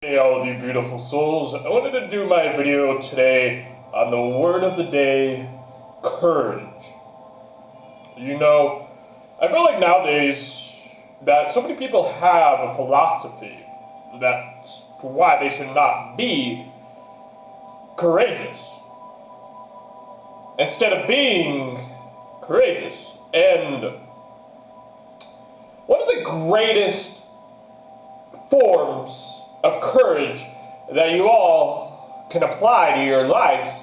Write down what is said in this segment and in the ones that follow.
Hey all of you beautiful souls, I wanted to do my video today on the word of the day, courage. You know, I feel like nowadays that so many people have a philosophy that's why they should not be courageous. Instead of being courageous. And one of the greatest forms of courage that you all can apply to your lives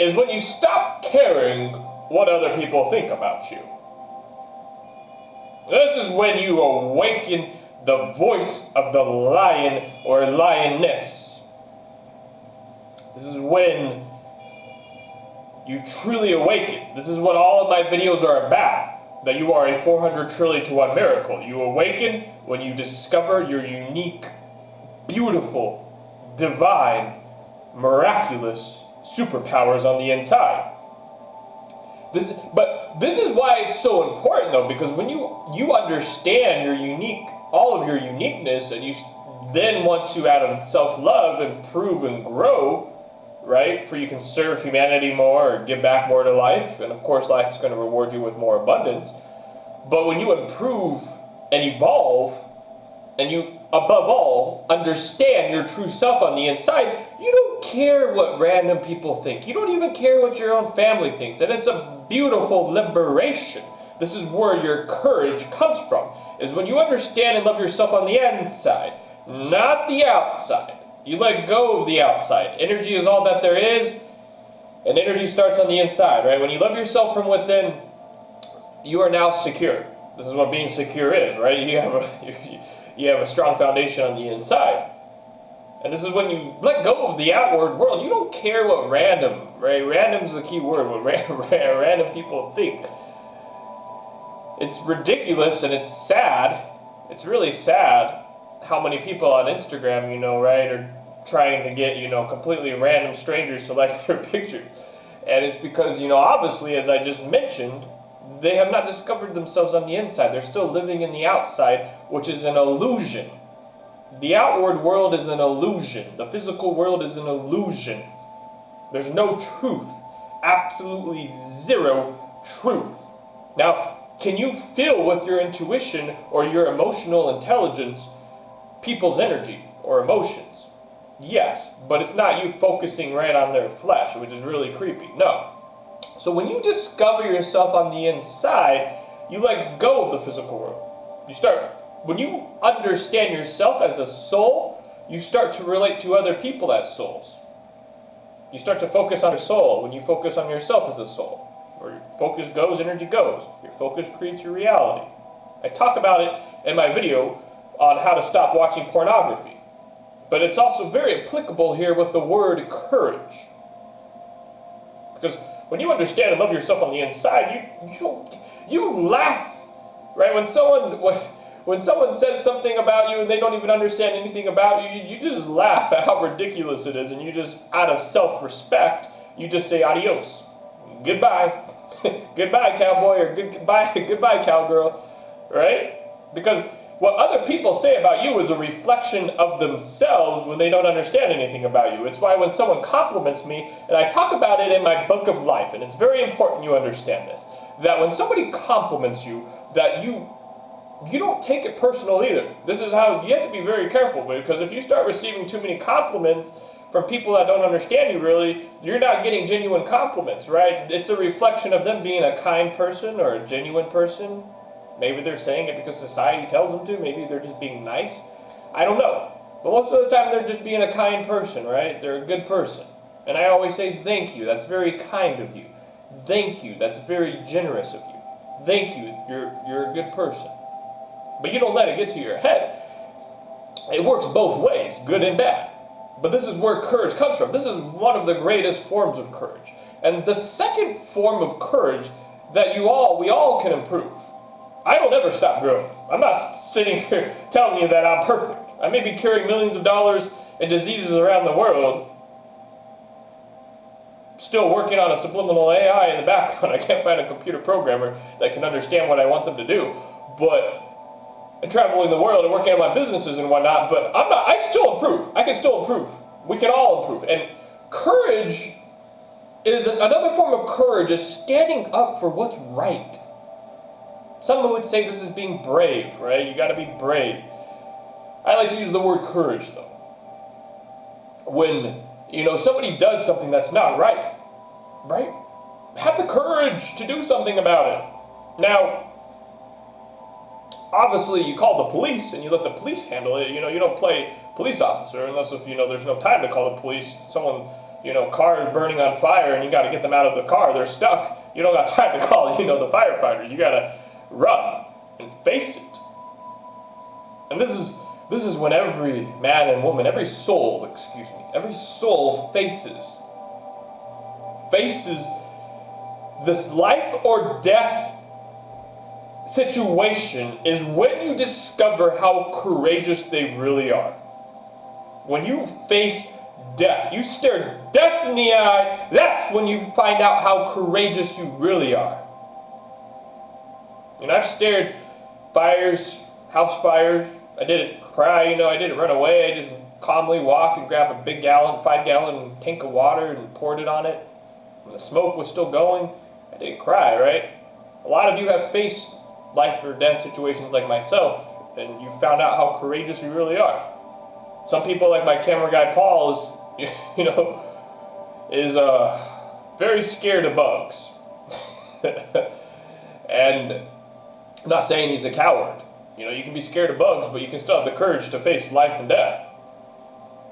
is when you stop caring what other people think about you. This is when you awaken the voice of the lion or lioness. This is when you truly awaken. This is what all of my videos are about. That you are a 400 trillion to 1 miracle. You awaken when you discover your unique, beautiful, divine, miraculous superpowers on the inside. But this is why it's so important though, because when you understand your unique, all of your uniqueness, and you then want to, out of self-love, improve and grow, right? For you can serve humanity more or give back more to life, and of course life is going to reward you with more abundance. But when you improve and evolve, and you, above all, understand your true self on the inside, you don't care what random people think. You don't even care what your own family thinks. And it's a beautiful liberation. This is where your courage comes from, is when you understand and love yourself on the inside, not the outside. You let go of the outside. Energy is all that there is, and energy starts on the inside, right? When you love yourself from within, you are now secure. This is what being secure is, right? You have a strong foundation on the inside. And this is when you let go of the outward world. You don't care what random, right? Random is the key word, what random people think. It's ridiculous and it's sad. It's really sad how many people on Instagram, right, are trying to get, completely random strangers to like their pictures. And it's because, obviously, as I just mentioned, they have not discovered themselves on the inside. They're still living in the outside, which is an illusion. The outward world is an illusion. The physical world is an illusion. There's no truth. Absolutely zero truth. Now, can you feel with your intuition or your emotional intelligence people's energy or emotions? Yes, but it's not you focusing right on their flesh, which is really creepy. No. So when you discover yourself on the inside, you let go of the physical world. When you understand yourself as a soul, you start to relate to other people as souls. You start to focus on your soul when you focus on yourself as a soul. Where your focus goes, energy goes. Your focus creates your reality. I talk about it in my video on how to stop watching pornography. But it's also very applicable here with the word courage. Because when you understand and love yourself on the inside, you laugh, right? When someone says something about you and they don't even understand anything about you, you just laugh at how ridiculous it is, and you just, out of self-respect, you just say adios, goodbye, goodbye cowboy, or goodbye cowgirl, right? Because what other people say about you is a reflection of themselves when they don't understand anything about you. It's why when someone compliments me, and I talk about it in my book of life, and it's very important you understand this, that when somebody compliments you, that you don't take it personal either. This is how you have to be very careful, because if you start receiving too many compliments from people that don't understand you really, you're not getting genuine compliments, right? It's a reflection of them being a kind person or a genuine person. Maybe they're saying it because society tells them to. Maybe they're just being nice. I don't know. But most of the time they're just being a kind person, right? They're a good person. And I always say thank you. That's very kind of you. Thank you. That's very generous of you. Thank you. You're a good person. But you don't let it get to your head. It works both ways, good and bad. But this is where courage comes from. This is one of the greatest forms of courage. And the second form of courage that we all can improve. I don't ever stop growing. I'm not sitting here telling you that I'm perfect. I may be carrying millions of dollars in diseases around the world, still working on a subliminal AI in the background. I can't find a computer programmer that can understand what I want them to do. But and traveling the world and working on my businesses and whatnot, but I still improve. I can still improve. We can all improve. And courage is another form of courage is standing up for what's right. Some would say this is being brave, right? You got to be brave. I like to use the word courage, though. When, somebody does something that's not right, right? Have the courage to do something about it. Now, obviously, you call the police and you let the police handle it. You don't play police officer unless if, there's no time to call the police. Someone, car is burning on fire and you got to get them out of the car. They're stuck. You don't got time to call, the firefighters. You got to run and face it. And this is when every man and woman, every soul faces this life or death situation is when you discover how courageous they really are. When you face death, you stare death in the eye, that's when you find out how courageous you really are. I've stared house fires, I didn't cry, I didn't run away, I just calmly walked and grabbed a big 5-gallon tank of water and poured it on it. When the smoke was still going, I didn't cry, right? A lot of you have faced life or death situations like myself, and you found out how courageous you really are. Some people, like my camera guy Paul, is very scared of bugs. And I'm not saying he's a coward. You can be scared of bugs, but you can still have the courage to face life and death.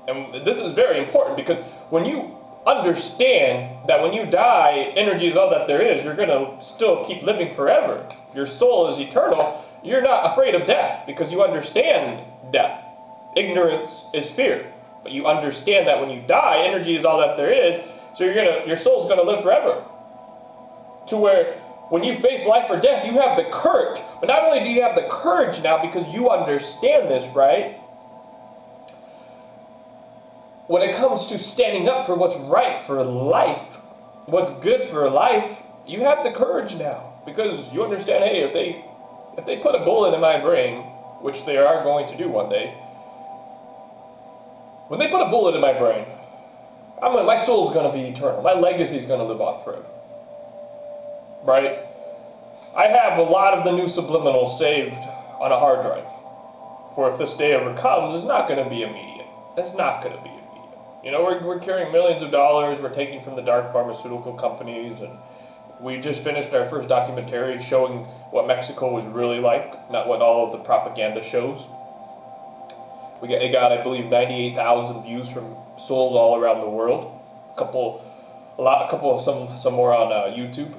And this is very important because when you understand that when you die, energy is all that there is, you're going to still keep living forever. Your soul is eternal. You're not afraid of death because you understand death. Ignorance is fear. But you understand that when you die, energy is all that there is, so your soul's going to live forever. To where when you face life or death, you have the courage. But not only do you have the courage now because you understand this, right? When it comes to standing up for what's right for life, what's good for life, you have the courage now. Because you understand, hey, if they put a bullet in my brain, which they are going to do one day, when they put a bullet in my brain, my soul's going to be eternal. My legacy is going to live on forever. Right? I have a lot of the new subliminals saved on a hard drive. For if this day ever comes, it's not going to be immediate. It's not going to be immediate. We're carrying millions of dollars. We're taking from the dark pharmaceutical companies, and we just finished our first documentary showing what Mexico was really like, not what all of the propaganda shows. It got, I believe, 98,000 views from souls all around the world. Some more on YouTube.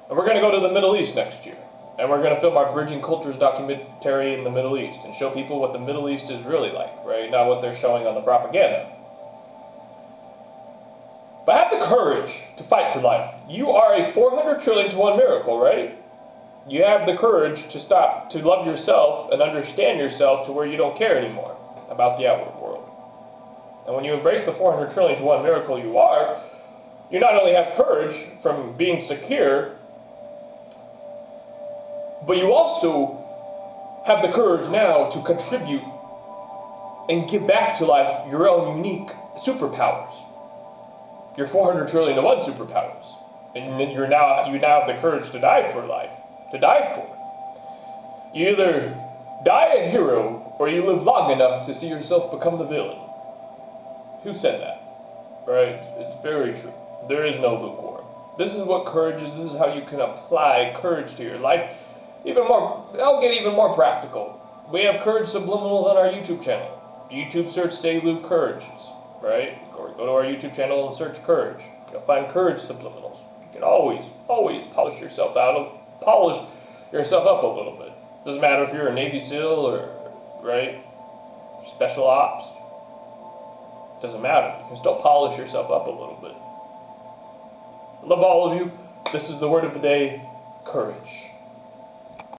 And we're going to go to the Middle East next year. And we're going to film our Bridging Cultures documentary in the Middle East and show people what the Middle East is really like, right? Not what they're showing on the propaganda. But have the courage to fight for life. You are a 400 trillion to 1 miracle, right? You have the courage to stop, to love yourself and understand yourself to where you don't care anymore about the outward world. And when you embrace the 400 trillion to 1 miracle you are, you not only have courage from being secure, but you also have the courage now to contribute and give back to life your own unique superpowers. Your 400 trillion to 1 superpowers. And you now have the courage to die for life. To die for it. You either die a hero or you live long enough to see yourself become the villain. Who said that? Right? It's very true. There is no lukewarm. This is what courage is. This is how you can apply courage to your life. I'll get even more practical. We have Courage Subliminals on our YouTube channel. YouTube search Seiluke Courage, right? Or go to our YouTube channel and search Courage. You'll find Courage Subliminals. You can always polish yourself up a little bit. Doesn't matter if you're a Navy SEAL or, right, special ops. Doesn't matter. You can still polish yourself up a little bit. I love all of you. This is the word of the day, courage.